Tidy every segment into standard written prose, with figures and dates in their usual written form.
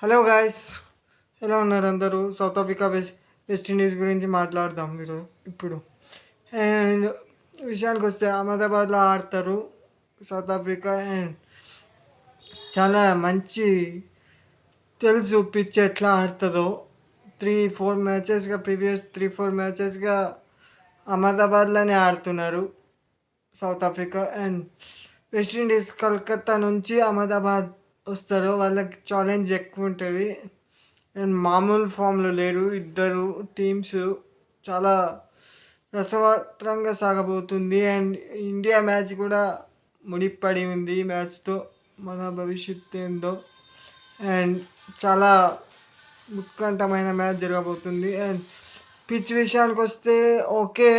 Hello guys, ఎలా ఉన్నారు అందరూ? సౌత్ ఆఫ్రికా వెస్ట్ ఇండీస్ గురించి మాట్లాడదాం మీరు ఇప్పుడు. అండ్ విషయానికి వస్తే అహ్మదాబాద్లో ఆడతారు సౌత్ ఆఫ్రికా. అండ్ చాలా మంచి తెలుసు పిచ్ ఎట్లా ఆడుతుందో. 3-4 మ్యాచెస్గా ప్రీవియస్ 3-4 మ్యాచెస్గా అహ్మదాబాద్లోనే ఆడుతున్నారు south Africa. And West Indies Calcutta నుంచి అహ్మదాబాద్ వస్తారు, వాళ్ళకి ఛాలెంజ్ ఎక్కువ ఉంటుంది. అండ్ మామూలు ఫామ్లో లేరు ఇద్దరు టీమ్స్. చాలా రసవత్రంగా సాగబోతుంది. అండ్ ఇండియా మ్యాచ్ కూడా ముడిపడి ఉంది ఈ మ్యాచ్తో. మన భవిష్యత్తు ఏందో. అండ్ చాలా ఉత్కంఠమైన మ్యాచ్ జరగబోతుంది. అండ్ పిచ్ విషయానికి వస్తే ఓకే,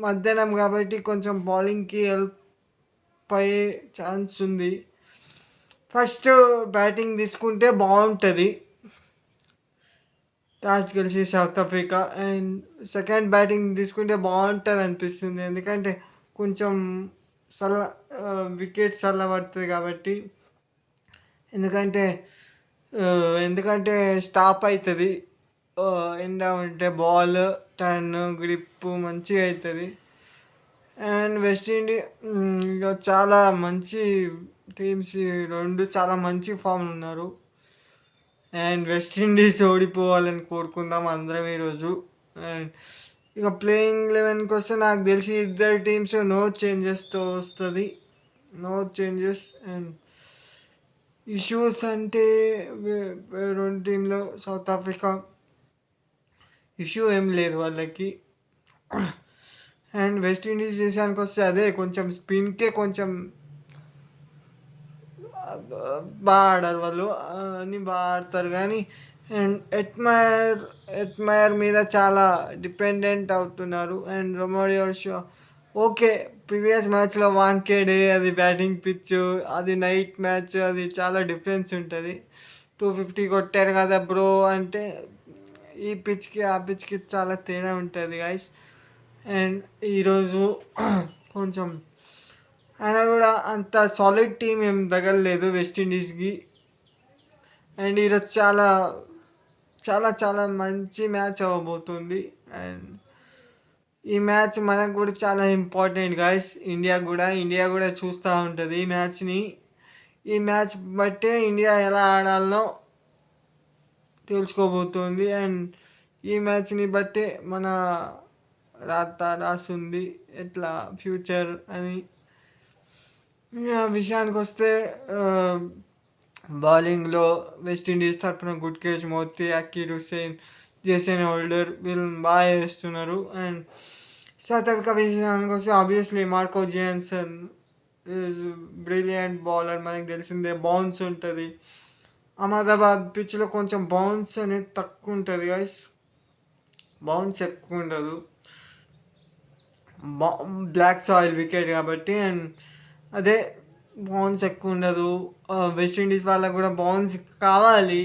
మధ్యాహ్నం కాబట్టి కొంచెం బౌలింగ్కి హెల్ప్ అయ్యే ఛాన్స్ ఉంది. ఫస్ట్ బ్యాటింగ్ తీసుకుంటే బాగుంటుంది టాస్ గెలిచి south Africa. And second batting తీసుకుంటే బాగుంటుంది అనిపిస్తుంది, ఎందుకంటే కొంచెం చల్ల వికెట్ చల్ల పడుతుంది కాబట్టి. ఎందుకంటే ఎందుకంటే స్టాప్ అవుతుంది ఎండ ఉంటే, బాల్ టర్న్ గ్రిప్ మంచిగా అవుతుంది. అండ్ వెస్టిండీ ఇక చాలా మంచి టీమ్స్ రెండు చాలా మంచి ఫామ్లు ఉన్నారు. అండ్ వెస్టిండీస్ ఓడిపోవాలని కోరుకుందాం అందరం ఈరోజు. అండ్ ఇక ప్లేయింగ్ 11కి వస్తే నాకు తెలిసి ఇద్దరు టీమ్స్ నో చేంజెస్తో వస్తుంది. No changes. అండ్ ఇష్యూస్ అంటే రెండు టీంలో సౌత్ ఆఫ్రికా ఇష్యూ ఏం లేదు వాళ్ళకి. అండ్ వెస్టిండీస్ విషయానికి వస్తే అదే కొంచెం స్పిన్కే కొంచెం బాగా ఆడారు వాళ్ళు, అని బాగా ఆడతారు కానీ. అండ్ ఎట్మయర్ మీద చాలా డిపెండెంట్ అవుతున్నారు. And Romario show okay, previous మ్యాచ్లో వాంకేడే అది బ్యాటింగ్ పిచ్, అది నైట్ మ్యాచ్, అది చాలా డిఫరెన్స్ ఉంటుంది. 250 కొట్టారు కదా బ్రో అంటే ఈ పిచ్కి ఆ పిచ్కి చాలా తేడా ఉంటుంది గైస్. అండ్ ఈరోజు కొంచెం ఆయన కూడా అంత సాలిడ్ టీం ఏం తగలలేదు వెస్టిండీస్కి. అండ్ ఈరోజు చాలా చాలా చాలా మంచి మ్యాచ్ అవ్వబోతుంది. అండ్ ఈ మ్యాచ్ మనకు కూడా చాలా ఇంపార్టెంట్ గాయస్. ఇండియా కూడా చూస్తూ ఉంటుంది ఈ మ్యాచ్ని. ఈ మ్యాచ్ బట్టే ఇండియా ఎలా ఆడాలనో తెలుసుకోబోతుంది. అండ్ ఈ మ్యాచ్ని బట్టే మన రాస్తుంది ఎట్లా ఫ్యూచర్ అని. విషయానికి వస్తే బౌలింగ్లో వెస్టిండీస్ తరఫున Gudakesh Motie, Akeal Hosein, Jason Holder వీళ్ళు బాగా చేస్తున్నారు. అండ్ సౌత్ ఆఫ్రికా విషయానికి వస్తే obviously Marco Jansen is brilliant bowler, మనకు తెలిసిందే. బౌన్స్ ఉంటుంది అహ్మదాబాద్ పిచ్లో, కొంచెం బౌన్స్ అనేది తక్కువ ఉంటుంది గైస్, బౌన్స్ ఎక్కువ ఉండదు. బ్లాక్ సాయిల్ వికెట్ కాబట్టి. అండ్ అదే బౌన్స్ ఎక్కువ ఉండదు. వెస్టిండీస్ వాళ్ళకు కూడా బౌన్స్ కావాలి,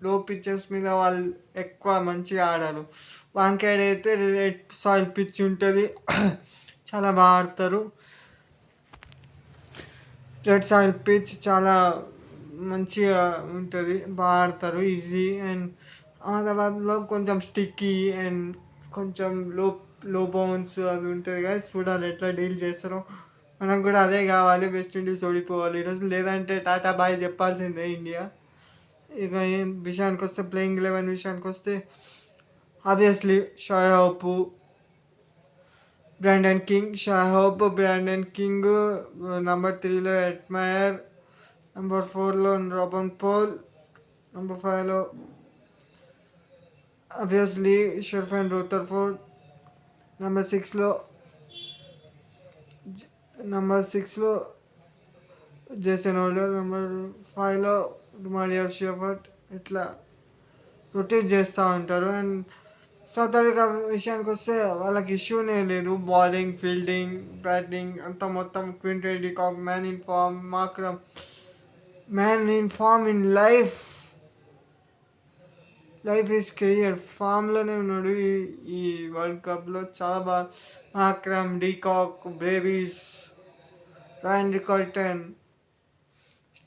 లో పిచ్చెస్ మీద వాళ్ళు ఎక్కువ మంచిగా ఆడారు. వాంకేడ్ అయితే రెడ్ సాయిల్ పిచ్ ఉంటుంది, చాలా బాగా ఆడతారు. రెడ్ సాయిల్ పిచ్ చాలా మంచిగా ఉంటుంది, బాగా ఆడతారు, ఈజీ. అండ్ అహ్మదాబాద్లో కొంచెం స్టిక్కీ అండ్ కొంచెం లో బౌన్స్ అది ఉంటుంది కదా, చూడాలి ఎట్లా డీల్ చేస్తారో. మనకు కూడా అదే కావాలి, వెస్టిండీస్ ఓడిపోవాలి ఈరోజు, లేదంటే టాటా బాయ్ చెప్పాల్సిందే ఇండియా. ఇక ఏం విషయానికి వస్తే ప్లేయింగ్ 11 విషయానికి వస్తే ఆబ్వియస్లీ బ్రాండన్ కింగ్, నెంబర్ 3లో ఎట్మయర్, నెంబర్ 4లో రాబన్ పోల్, నెంబర్ 5లో ఆబ్వియస్లీ షెర్ఫన్ రూథర్ఫోర్డ్, నెంబర్ 6లో జేసన్ హోల్డర్, నెంబర్ 5లో రొమారియో షెఫర్డ్. ఇట్లా రొటేట్ చేస్తూ ఉంటారు. అండ్ సౌత్ ఆఫ్రికా విషయానికి వస్తే వాళ్ళకి ఇష్యూనే లేదు, బౌలింగ్, ఫీల్డింగ్, బ్యాటింగ్ అంతా మొత్తం. Quinton de Kock man in form, Markram man in form in life is career, ఫామ్లోనే ఉన్నాడు ఈ వరల్డ్ కప్లో చాలా బాగా. Markram, de Kock, Brevis, Ryan Rickelton,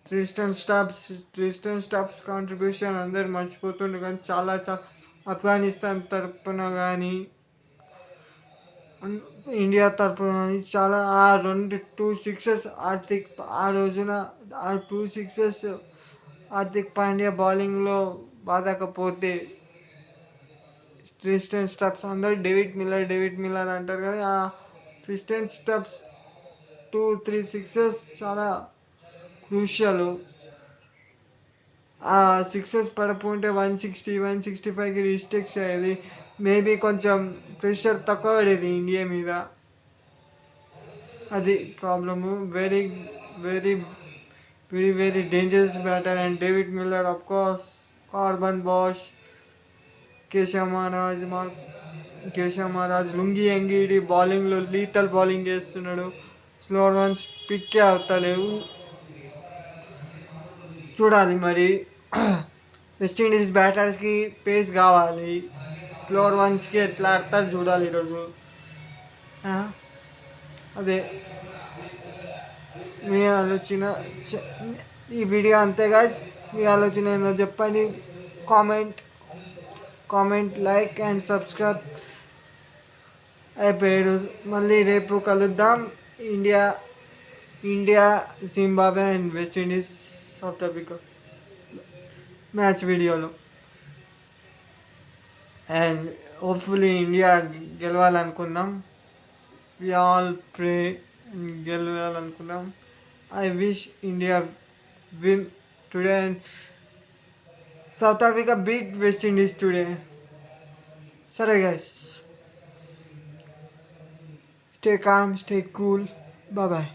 Tristan Stubbs contribution అందరు మర్చిపోతుండ్రు కానీ చాలా ఆఫ్ఘనిస్తాన్ తరపున కానీ ఇండియా తరపున కానీ చాలా ఆ రెండు 2 సిక్సెస్ ఆ రోజున ఆ 2 సిక్సెస్ హార్దిక్ పాండ్యా బౌలింగ్లో బాదకపోతే ట్రిస్టన్ స్టబ్స్ అందరూ డేవిడ్ మిల్లర్ అంటారు కదా, ఆ ట్రిస్టన్ స్టబ్స్ 2-3 సిక్సెస్ చాలా క్రూషియల్. ఆ సిక్సెస్ పడకుంటే 160-165కి రీస్టెక్స్ అయ్యేది. మేబీ కొంచెం ప్రెషర్ తక్కువ పడేది ఇండియా మీద. అది problem. Very very very very dangerous batter. And David Miller of course, Corbin Bosch, Keshav Maharaj, Lungi Ngidi బౌలింగ్లో లీతల్ బౌలింగ్ చేస్తున్నాడు. స్లో రన్స్ పిక్కే అవుతలేవు. చూడాలి మరి. వెస్టిండీస్ బ్యాటర్స్కి పేస్ కావాలి, స్లో రన్స్కి ఎట్లా ఆడతారు చూడాలి ఈరోజు. అదే మీ ఆలోచన. ఈ వీడియో అంతే గాయ్స్. మీ ఆలోచన ఏందో చెప్పండి. కామెంట్ లైక్ అండ్ సబ్స్క్రైబ్ అయిపోయాడు. మళ్ళీ రేపు కలుద్దాం. India Zimbabwe and West Indies South Africa match వీడియోలో. అండ్ హోప్ఫుల్లీ ఇండియా గెలవాలనుకుందాం. వి ఆల్ ప్రే గెలవాలనుకుందాం. I wish India win today and South Africa beat West Indies today. సరే guys, stay calm, stay cool, bye bye.